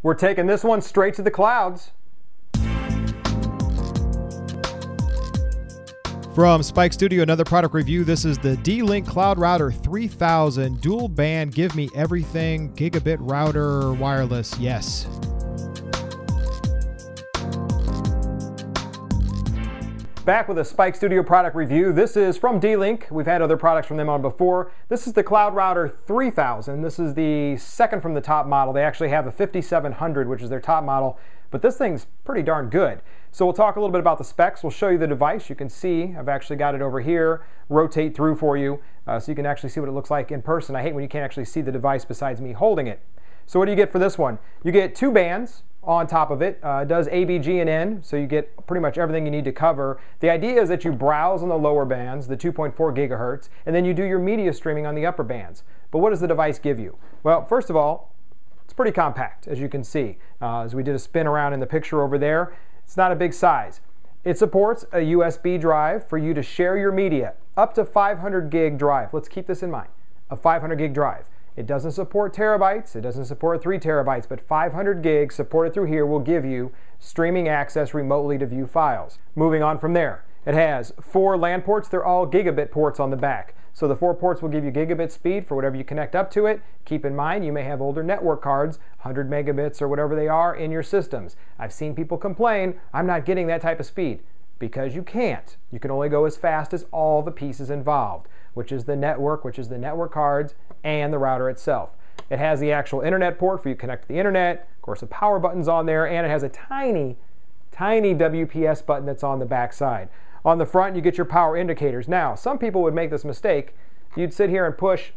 We're taking this one straight to the clouds. From Spike Studio, another product review. This is the D-Link Cloud Router 3000 dual band. Give me everything. Gigabit router wireless. Yes. Back with a Spike Studio product review. This is from D-Link. We've had other products from them on before. This is the Cloud Router 3000. This is the second from the top model. They actually have a 5700, which is their top model, but this thing's pretty darn good. So we'll talk a little bit about the specs. We'll show you the device. You can see I've actually got it over here, rotate through for you, so you can actually see what it looks like in person. I hate when you can't actually see the device besides me holding it. So what do you get for this one? You get 2 bands on top of it. It does ABG and N, so you get pretty much everything you need to cover. The idea is that you browse on the lower bands, the 2.4 gigahertz, and then you do your media streaming on the upper bands. But what does the device give you? Well, first of all, it's pretty compact, as you can see. As we did a spin around in the picture over there, it's not a big size. It supports a USB drive for you to share your media, up to 500 gig drive. Let's keep this in mind, a 500 gig drive. It doesn't support terabytes, it doesn't support 3 terabytes, but 500 gigs supported through here will give you streaming access remotely to view files. Moving on from there, it has 4 LAN ports. They're all gigabit ports on the back. So the 4 ports will give you gigabit speed for whatever you connect up to it. Keep in mind, you may have older network cards, 100 megabits or whatever they are in your systems. I've seen people complain, I'm not getting that type of speed. Because you can't. You can only go as fast as all the pieces involved, which is the network, which is the network cards, and the router itself. It has the actual internet port for you to connect to the internet. Of course, the power button's on there, and it has a tiny, tiny WPS button that's on the back side. On the front, you get your power indicators. Now, some people would make this mistake. You'd sit here and push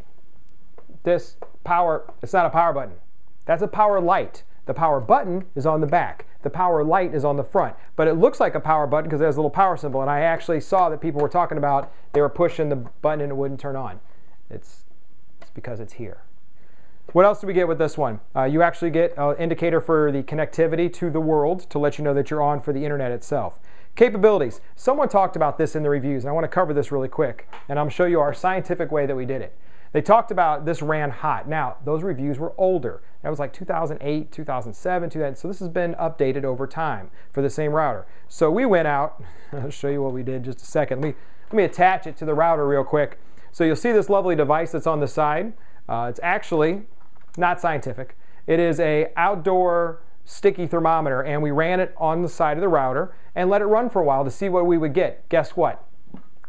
this power. It's not a power button. That's a power light. The power button is on the back. The power light is on the front. But it looks like a power button because it has a little power symbol, and I actually saw that people were talking about they were pushing the button and it wouldn't turn on. It's because it's here. What else do we get with this one? You actually get an indicator for the connectivity to the world to let you know that you're on for the internet itself. Capabilities. Someone talked about this in the reviews, and I want to cover this really quick, and I'm going to show you our scientific way that we did it. They talked about this ran hot. Now, those reviews were older. That was like 2008, 2007, 2000, so this has been updated over time for the same router. So we went out, I'll show you what we did in just a second. Let me attach it to the router real quick. So you'll see this lovely device that's on the side. It's actually not scientific. It is an outdoor sticky thermometer, and we ran it on the side of the router and let it run for a while to see what we would get. Guess what?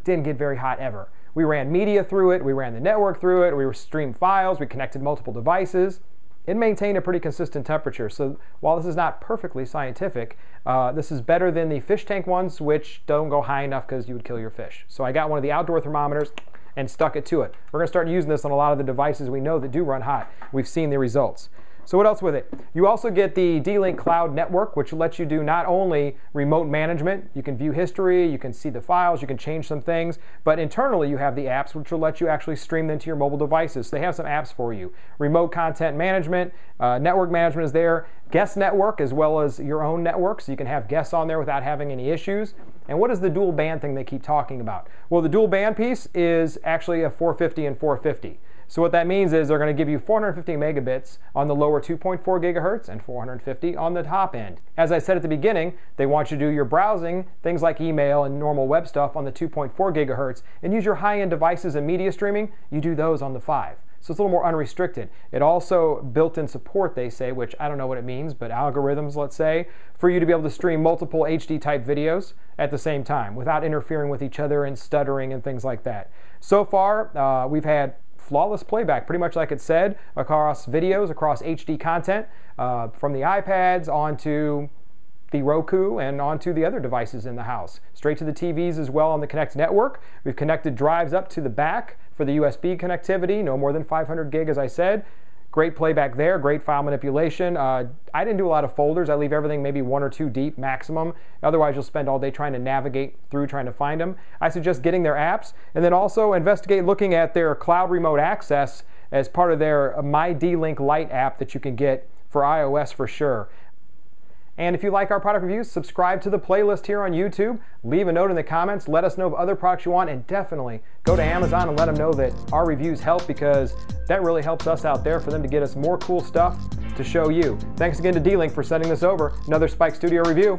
Didn't get very hot ever. We ran media through it, we ran the network through it, we streamed files, we connected multiple devices. It maintained a pretty consistent temperature. So while this is not perfectly scientific, this is better than the fish tank ones, which don't go high enough because you would kill your fish. So I got one of the outdoor thermometers and stuck it to it. We're going to start using this on a lot of the devices we know that do run hot. We've seen the results. So what else with it? You also get the D-Link Cloud Network, which lets you do not only remote management, you can view history, you can see the files, you can change some things, but internally you have the apps which will let you actually stream them to your mobile devices. So they have some apps for you. Remote content management, network management is there, guest network as well as your own network, so you can have guests on there without having any issues. And what is the dual band thing they keep talking about? Well, the dual band piece is actually a 450 and 450. So what that means is they're going to give you 450 megabits on the lower 2.4 gigahertz and 450 on the top end. As I said at the beginning, they want you to do your browsing, things like email and normal web stuff on the 2.4 gigahertz, and use your high-end devices and media streaming, you do those on the 5. So it's a little more unrestricted. It also built-in support, they say, which I don't know what it means, but algorithms, let's say, for you to be able to stream multiple HD-type videos at the same time without interfering with each other and stuttering and things like that. So far, we've had flawless playback, pretty much like it said, across videos, across HD content, from the iPads onto the Roku and onto the other devices in the house. Straight to the TVs as well on the Connect network. We've connected drives up to the back for the USB connectivity, no more than 500 gig as I said. Great playback there, great file manipulation. I didn't do a lot of folders. I leave everything maybe 1 or 2 deep maximum. Otherwise, you'll spend all day trying to navigate through trying to find them. I suggest getting their apps and then also investigate looking at their cloud remote access as part of their My D-Link Lite app that you can get for iOS for sure. And if you like our product reviews, subscribe to the playlist here on YouTube. Leave a note in the comments. Let us know of other products you want, and definitely go to Amazon and let them know that our reviews help, because that really helps us out there for them to get us more cool stuff to show you. Thanks again to D-Link for sending this over. Another Spike Studio review.